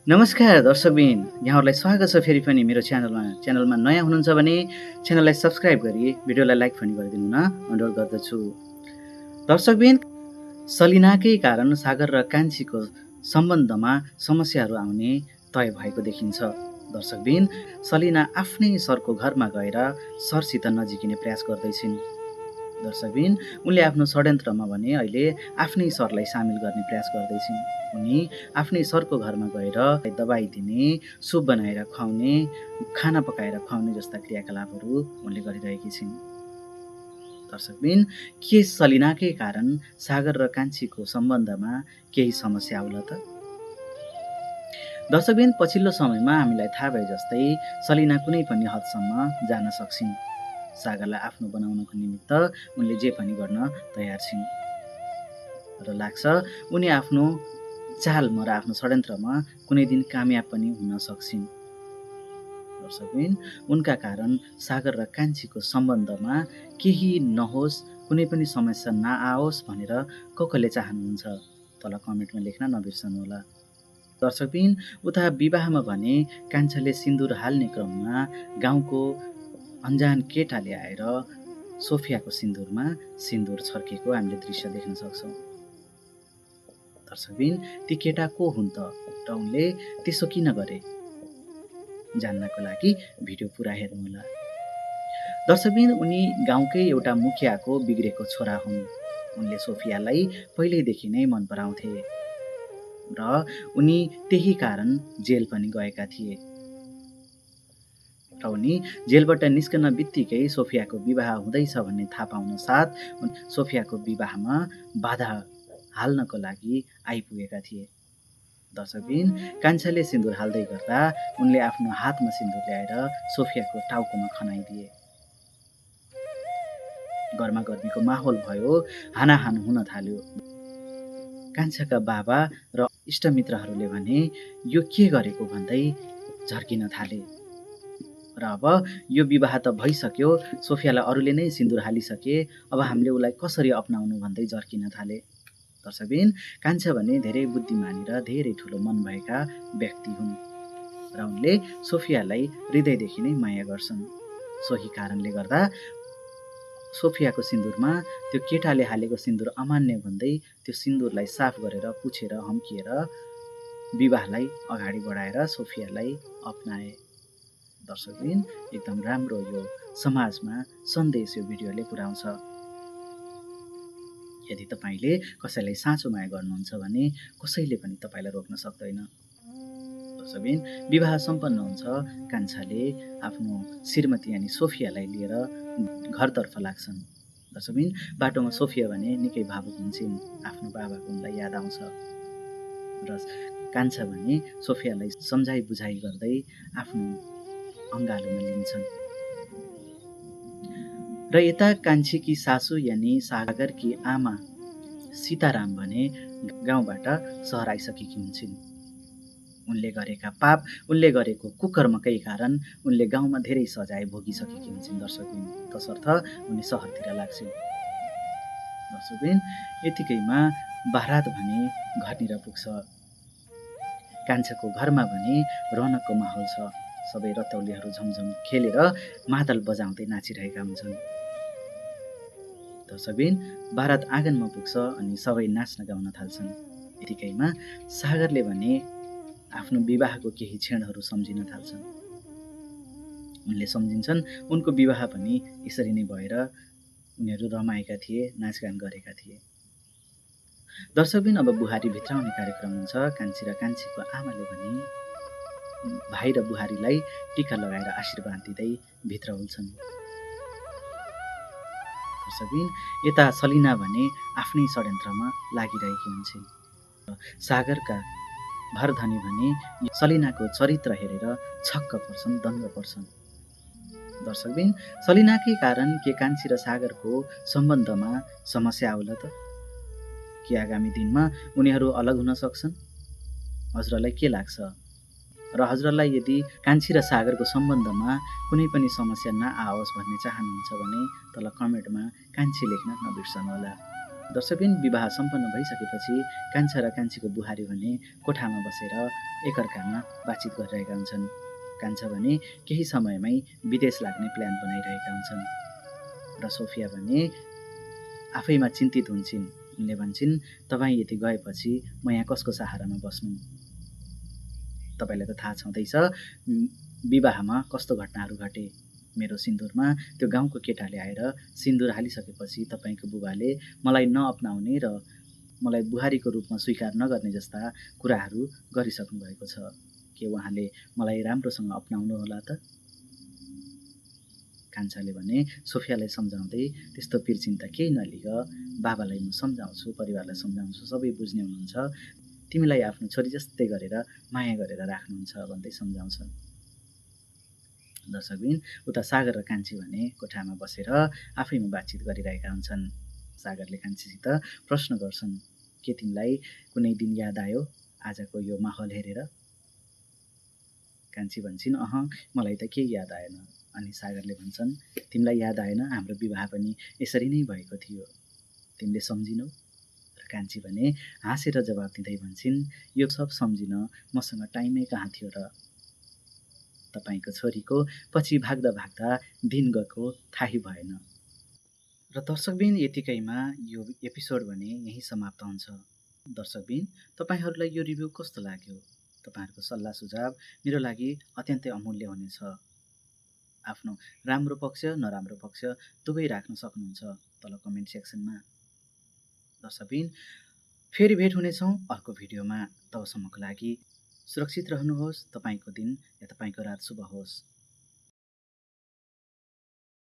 नमस्कार दर्शकबिन, यहाँहरूलाई स्वागत छ फेरि पनि मेरो च्यानलमा नयाँ हुनुहुन्छ भने च्यानललाई सब्स्क्राइब गरी भिडियोलाई लाइक पनि गरिदिनु हुन अनुरोध गर्दछु। दर्शकबिन, सलिनाकै कारण सागर र कान्छीको सम्बन्धमा समस्याहरू आउने तय भएको देखिन्छ। दर्शकबिन, सलिना आफ्नै सरको घरमा गएर सरसित नजिकिने प्रयास गर्दैछिन्। दर्शकबिन, उनले आफ्नो षड्यन्त्रमा भने अहिले आफ्नै सरलाई सामेल गर्ने प्रयास गर्दैछिन्। उनी आफ्नै सरको घरमा गएर दबाई दिने, सुप बनाएर खुवाउने, खाना पकाएर खुवाउने जस्ता क्रियाकलापहरू उनले गरिरहेकी छिन्। दर्शकबिन, के सलिनाकै कारण सागर र कान्छीको सम्बन्धमा केही समस्या आउला त? दर्शकबिन, पछिल्लो समयमा हामीलाई थाहा भए जस्तै सलिना कुनै पनि हदसम्म जान सक्छिन्। सागरलाई आफ्नो बनाउनको निमित्त उनले जे पनि गर्न तयार छिन् र लाग्छ उनी आफ्नो चालमा र आफ्नो षड्यन्त्रमा कुनै दिन कामयाब पनि हुन सक्छिन्। दर्शकबिन, उनका कारण सागर र कान्छीको सम्बन्धमा केही नहोस्, कुनै पनि समस्या नआओस् भनेर कसले चाहनुहुन्छ? तल कमेन्टमा लेख्न नबिर्सनुहोला। दर्शकबिन, उता विवाहमा भने कान्छाले सिन्दुर हाल्ने क्रममा गाउँको अन्जान केटाले आएर सोफियाको सिन्दुरमा सिन्दुर छर्केको हामीले दृश्य देख्न सक्छौँ। दर्शकबिन, ती केटा को हुन् त र उनले त्यसो किन गरे? जान्नको लागि भिडियो पुरा हेर्नुहोला। दर्शकबिन, उनी गाउँकै एउटा मुखियाको बिग्रेको छोरा हुन्। उनले सोफियालाई पहिल्यैदेखि नै मन पराउँथे र उनी त्यही कारण जेल पनि गएका थिए र उनी जेलबाट निस्कन बित्तिकै सोफियाको विवाह हुँदैछ भन्ने थाहा पाउन साथ सोफियाको विवाहमा बाधा हाल्नको लागि आइपुगेका थिए। दर्शकबिन, कान्छाले सिन्दुर हाल्दै गर्दा उनले आफ्नो हातमा सिन्दुर ल्याएर सोफियाको टाउकोमा खनाइदिए। गर्मा गर्मीको माहौल भयो, हानाहान हुन थाल्यो। कान्छाका बाबा र इष्टमित्रहरूले भने यो के गरेको भन्दै झर्किन थाले र अब यो विवाह त भइसक्यो, सोफियालाई अरूले नै सिन्दुर हालिसके, अब हामीले उसलाई कसरी अपनाउनु भन्दै झर्किन थाले। दर्शकबिन, कान्छा भने धेरै बुद्धिमानी र धेरै ठुलो मन भएका व्यक्ति हुन् र उनले सोफियालाई हृदयदेखि नै माया गर्छन्। सोही कारणले गर्दा सोफियाको सिन्दुरमा त्यो केटाले हालेको सिन्दुर अमान्य भन्दै त्यो सिन्दुरलाई साफ गरेर पुछेर हम्किएर विवाहलाई अगाडि बढाएर सोफियालाई अपनाए। दर्शकबिन, एकदम राम्रो यो समाजमा सन्देश यो भिडियोले पुर्याउँछ। यदि तपाईँले कसैलाई साँचो माया गर्नुहुन्छ भने कसैले पनि तपाईँलाई रोक्न सक्दैन। दर्शकबिन, विवाह सम्पन्न हुन्छ। कान्छाले आफ्नो श्रीमती यानी सोफियालाई लिएर घरतर्फ लाग्छन्। दर्शकबिन, बाटोमा सोफिया भने निकै भावुक हुन्छन्, आफ्नो बाबाको उनलाई याद आउँछ र कान्छा भने सोफियालाई सम्झाइ बुझाइ गर्दै आफ्नो अङ्गालोमा लिन्छन् र यता कान्छीकी सासू यानी सागरकी आमा सीताराम भने गाउँबाट सहर आइसकेकी हुन्छन्। उनले गरेका पाप, उनले गरेको कुकर्मकै कारण उनले गाउँमा धेरै सजाय भोगिसकेकी हुन्छन्। दर्शकबिन, तसर्थ उनी सहरतिर लाग्छन्। दर्शकबिन, यतिकैमा बारात भने घरतिर पुग्छ। कान्छाको घरमा भने रौनकको माहौल छ। सबै रतौलीहरू झमझम खेलेर मादल बजाउँदै नाचिरहेका हुन्छन्। दर्शकबिन, बारात आँगनमा पुग्छ अनि सबै नाच्न गाउन थाल्छन्। यतिकैमा सागरले भने आफ्नो विवाहको केही क्षणहरू सम्झिन थाल्छन्। उनले सम्झिन्छन् उनको विवाह पनि यसरी नै भएर उनीहरू रमाएका थिए, नाचगान गरेका थिए। दर्शकबिन, अब बुहारी भित्राउने कार्यक्रम हुन्छ। कान्छी र कान्छीको आमाले भने भाइ र बुहारीलाई टीका लगाएर आशीर्वाद दिँदै भित्र हुन्छन्। दर्शकबिन, यता सलिना भने आफ्नै षड्यन्त्रमा लागिरहेकी हुन्छन्। सागरका भरधनी भने सलिनाको चरित्र हेरेर छक्क पर्छन्, दङ्ग पर्छन्। दर्शकबिन, सलिनाकै कारण के कान्छी र सागरको सम्बन्धमा समस्या आउला त? के आगामी दिनमा उनीहरू अलग हुन सक्छन्? हजुरलाई के लाग्छ? र हजुरलाई यदि कान्छी र सागरको सम्बन्धमा कुनै पनि समस्या नआओस् भन्ने चाहनुहुन्छ भने तल कमेन्टमा कान्छी लेख्न नबिर्सनुहोला। दर्शकबिन विवाह सम्पन्न भइसकेपछि कान्छा र कान्छीको बुहारी भने कोठामा बसेर एकअर्कामा बातचित गरिरहेका हुन्छन्। कान्छा भने केही समयमै विदेश लाग्ने प्लान बनाइरहेका हुन्छन् र सोफिया भने आफैमा चिन्तित हुन्छन्। उनले भन्छन्, तपाईँ यति गएपछि म यहाँ कसको सहारामा बस्नु? तपाईँलाई त थाहा छँदैछ विवाहमा कस्तो घटनाहरू घटे। मेरो सिन्दुरमा त्यो गाउँको केटाले आएर सिन्दुर हालिसकेपछि तपाईँको बुबाले मलाई नअपनाउने र मलाई बुहारीको रूपमा स्वीकार नगर्ने जस्ता कुराहरू गरिसक्नु भएको छ। के उहाँले मलाई राम्रोसँग अपनाउनु होला त? कान्छाले भने सोफियालाई सम्झाउँदै, त्यस्तो पिरचिन्ता केही नलिग, बाबालाई म सम्झाउँछु, परिवारलाई सम्झाउँछु, सबै बुझ्ने हुनुहुन्छ, तिमीलाई आफ्नो छोरी जस्तै गरेर माया गरेर राख्नुहुन्छ भन्दै सम्झाउँछन्। दर्शकबिन उता सागर र कान्छी भने कोठामा बसेर आफैमा बातचित गरिरहेका हुन्छन्। सागरले कान्छीसित प्रश्न गर्छन्, के तिमीलाई कुनै दिन याद आयो आजको यो माहौल हेरेर? कान्छी भन्छन्, मलाई त केही याद आएन। अनि सागरले भन्छन्, तिमीलाई याद आएन? हाम्रो विवाह पनि यसरी नै भएको थियो, तिमीले सम्झिनौ? र कान्छी भने हाँसेर जवाब दिँदै भन्छन्, यो सब सम्झिन मसँग टाइमै कहाँ थियो र? तपाईँको छोरीको पछि भाग्दा भाग्दा दिन गएको थाहै भएन। र दर्शकबिन यतिकैमा यो एपिसोड भने यहीँ समाप्त हुन्छ। दर्शकबिन तपाईँहरूलाई यो रिभ्यू कस्तो लाग्यो? तपाईँहरूको सल्लाह सुझाव मेरो लागि अत्यन्तै अमूल्य हुनेछ। आफ्नो राम्रो पक्ष नराम्रो पक्ष दुवै राख्न सक्नुहुन्छ तल कमेन्ट सेक्सनमा। दर्शकबिन फेरि भेट हुनेछौँ अर्को भिडियोमा। तबसम्मको लागि सुरक्षित रहनुहोस्। तपाईँको दिन या तपाईँको रात शुभ होस्।